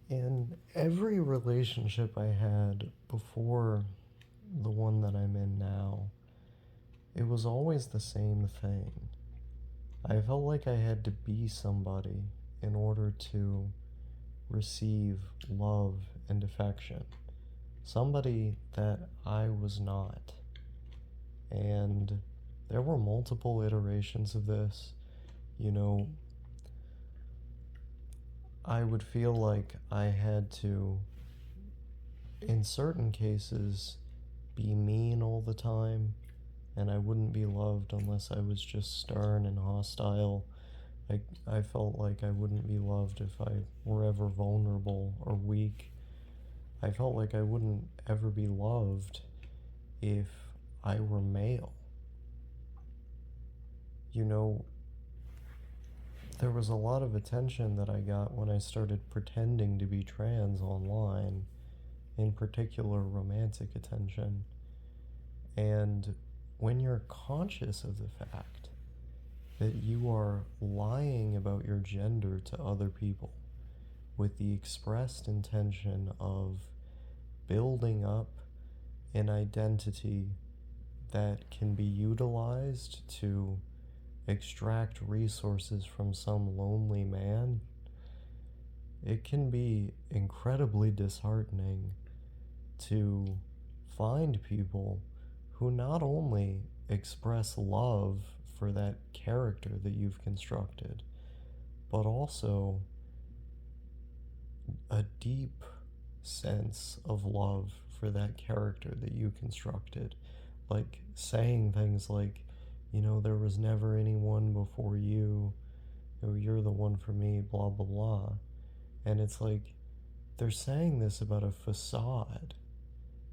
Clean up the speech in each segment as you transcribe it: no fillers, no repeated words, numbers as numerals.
In every relationship I had before the one that I'm in now, it was always the same thing. I felt like I had to be somebody in order to receive love and affection. Somebody that I was not. And there were multiple iterations of this. You know, I would feel like I had to, in certain cases, be mean all the time, and I wouldn't be loved unless I was just stern and hostile. I felt like I wouldn't be loved if I were ever vulnerable or weak. I felt like I wouldn't ever be loved if I were male. You know, there was a lot of attention that I got when I started pretending to be trans online, in particular romantic attention. And when you're conscious of the fact that you are lying about your gender to other people with the expressed intention of building up an identity that can be utilized to extract resources from some lonely man, it can be incredibly disheartening to find people who not only express love for that character that you've constructed, but also a deep sense of love for that character that you constructed. Like saying things like, there was never anyone before you, you're the one for me, blah, blah, blah. And it's like, they're saying this about a facade.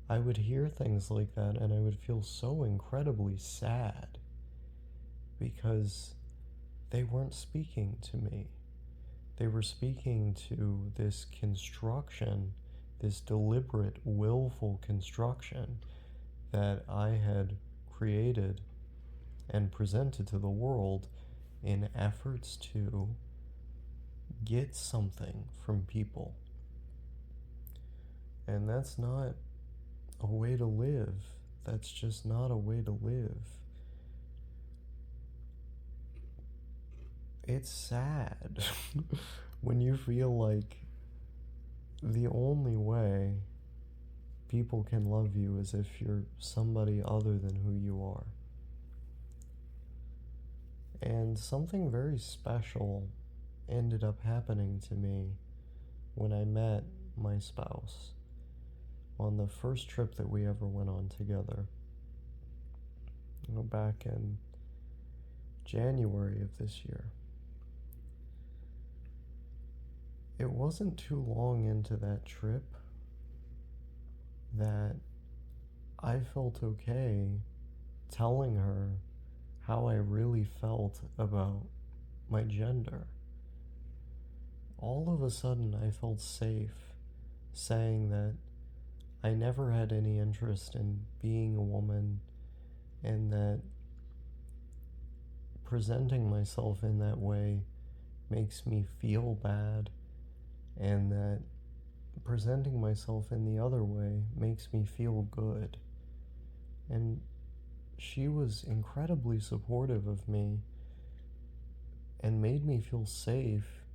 I would hear things like that and I would feel so incredibly sad because they weren't speaking to me. They were speaking to this construction, this deliberate, willful construction that I had created and presented to the world in efforts to get something from people. And that's not a way to live. That's just not a way to live. It's sad when you feel like the only way people can love you is if you're somebody other than who you are. And something very special ended up happening to me when I met my spouse on the first trip that we ever went on together. Back in January of this year. It wasn't too long into that trip that I felt okay telling her how I really felt about my gender. All of a sudden, I felt safe saying that I never had any interest in being a woman and that presenting myself in that way makes me feel bad, and that presenting myself in the other way makes me feel good. And she was incredibly supportive of me and made me feel safe,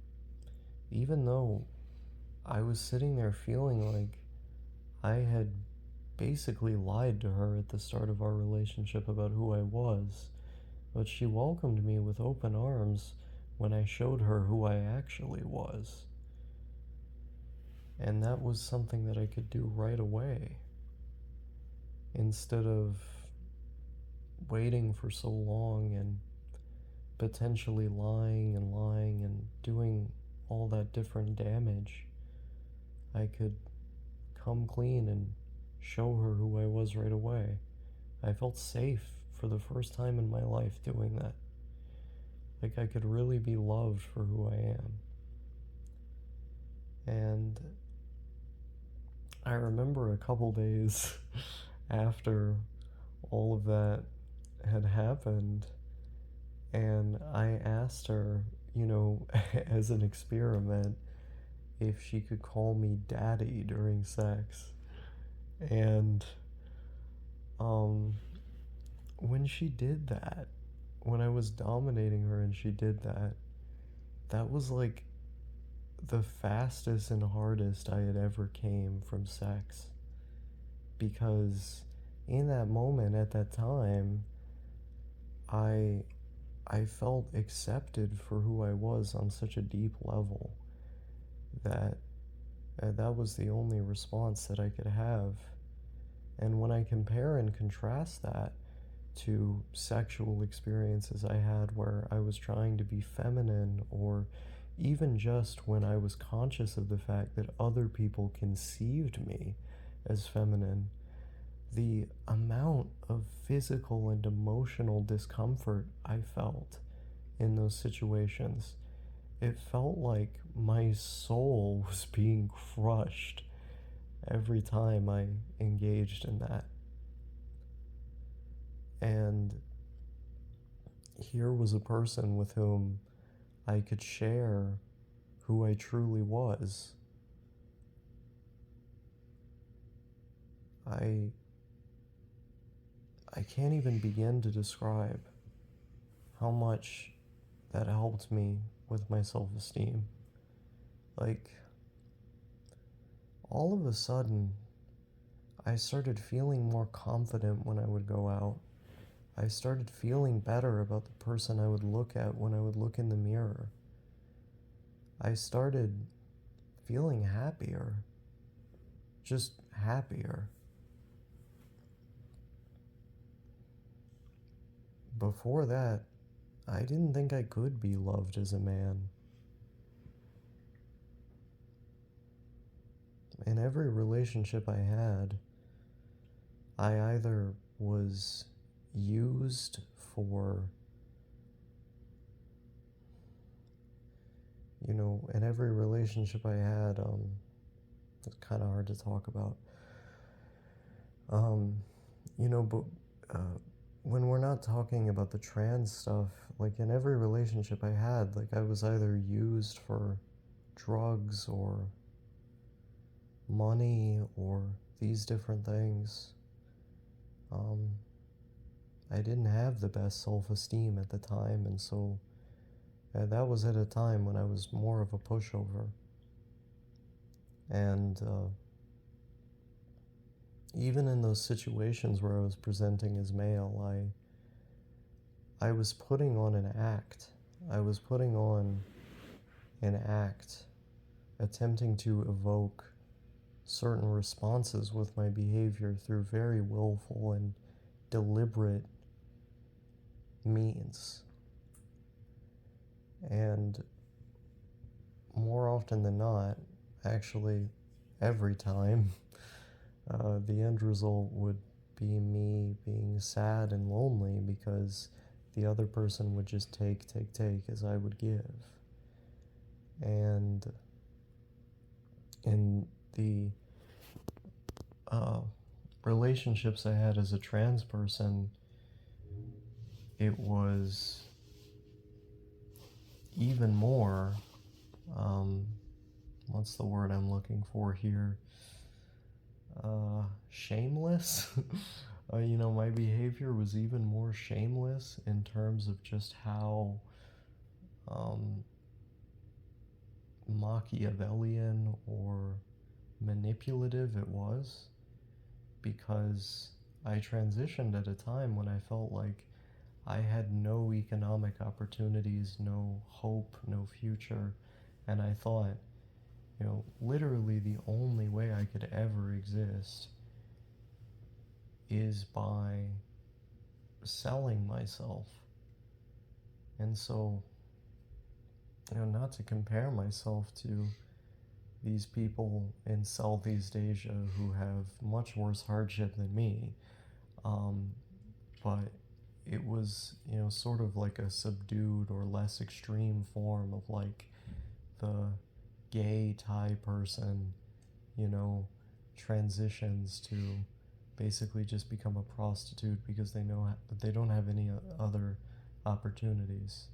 even though I was sitting there feeling like I had basically lied to her at the start of our relationship about who I was. But she welcomed me with open arms when I showed her who I actually was. And that was something that I could do right away, instead of waiting for so long and potentially lying and doing all that different damage. I could come clean and show her who I was right away. I felt safe for the first time in my life doing that. Like I could really be loved for who I am. And I remember a couple days after all of that had happened, and I asked her, as an experiment, if she could call me daddy during sex. And um, when she did that, when I was dominating her and she did that, that was like the fastest and hardest I had ever came from sex. Because in that moment, at that time, I I felt accepted for who I was on such a deep level that that was the only response that I could have. And when I compare and contrast that to sexual experiences I had where I was trying to be feminine, or even just when I was conscious of the fact that other people conceived me as feminine, the amount of physical and emotional discomfort I felt in those situations, it felt like my soul was being crushed every time I engaged in that. And here was a person with whom I could share who I truly was. I I can't even begin to describe how much that helped me with my self-esteem. Like, all of a sudden, I started feeling more confident when I would go out. I started feeling better about the person I would look at when I would look in the mirror. I started feeling happier, just happier. Before that, I didn't think I could be loved as a man. In every relationship I had, I either was used for, in every relationship I had, it's kind of hard to talk about. Um, but uh, when we're not talking about the trans stuff, like in every relationship I had, like I was either used for drugs or money or these different things. Um, I didn't have the best self-esteem at the time, and so that was at a time when I was more of a pushover. And even in those situations where I was presenting as male, I was putting on an act. I was putting on an act, attempting to evoke certain responses with my behavior through very willful and deliberate means. And more often than not, actually, every time, the end result would be me being sad and lonely because the other person would just take as I would give. And in the uh, relationships I had as a trans person, it was even more, um, what's the word I'm looking for here? Shameless. My behavior was even more shameless in terms of just how um, Machiavellian or manipulative it was, because I transitioned at a time when I felt like I had no economic opportunities, no hope, no future, and I thought, literally the only way I could ever exist is by selling myself. And so, not to compare myself to these people in Southeast Asia who have much worse hardship than me, but it was, sort of like a subdued or less extreme form of like the gay Thai person, transitions to basically just become a prostitute because they know that they don't have any other opportunities.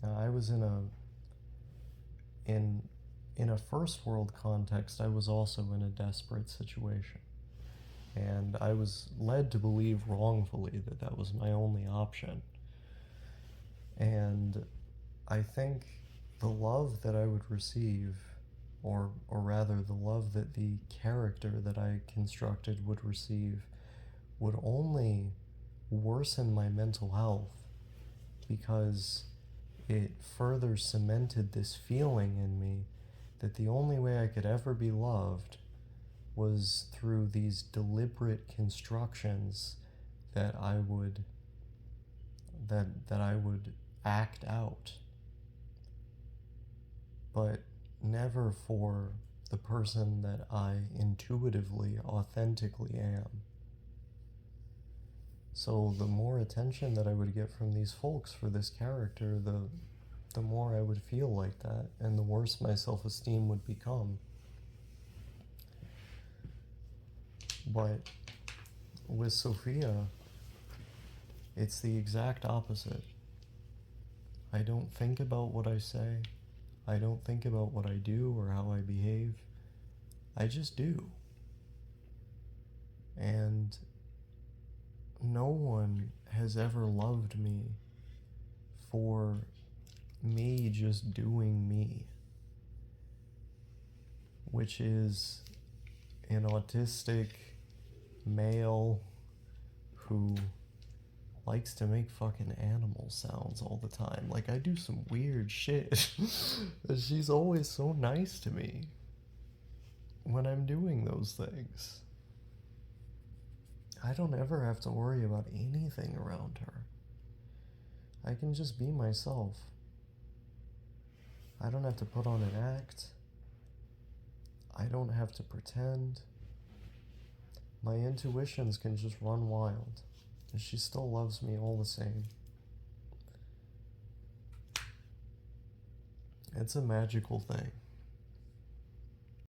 I was in a first world context, I was also in a desperate situation. And I was led to believe wrongfully that that was my only option. And I think the love that I would receive, or rather the love that the character that I constructed would receive, would only worsen my mental health because it further cemented this feeling in me that the only way I could ever be loved was through these deliberate constructions that I would act out, but never for the person that I intuitively, authentically am. So the more attention that I would get from these folks for this character, the more I would feel like that, and the worse my self-esteem would become. But with Sophia, it's the exact opposite. I don't think about what I say. I don't think about what I do or how I behave. I just do. And no one has ever loved me for me just doing me, which is an autistic male who likes to make fucking animal sounds all the time. Like, I do some weird shit. She's always so nice to me when I'm doing those things. I don't ever have to worry about anything around her. I can just be myself. I don't have to put on an act. I don't have to pretend. My intuitions can just run wild, and she still loves me all the same. It's a magical thing.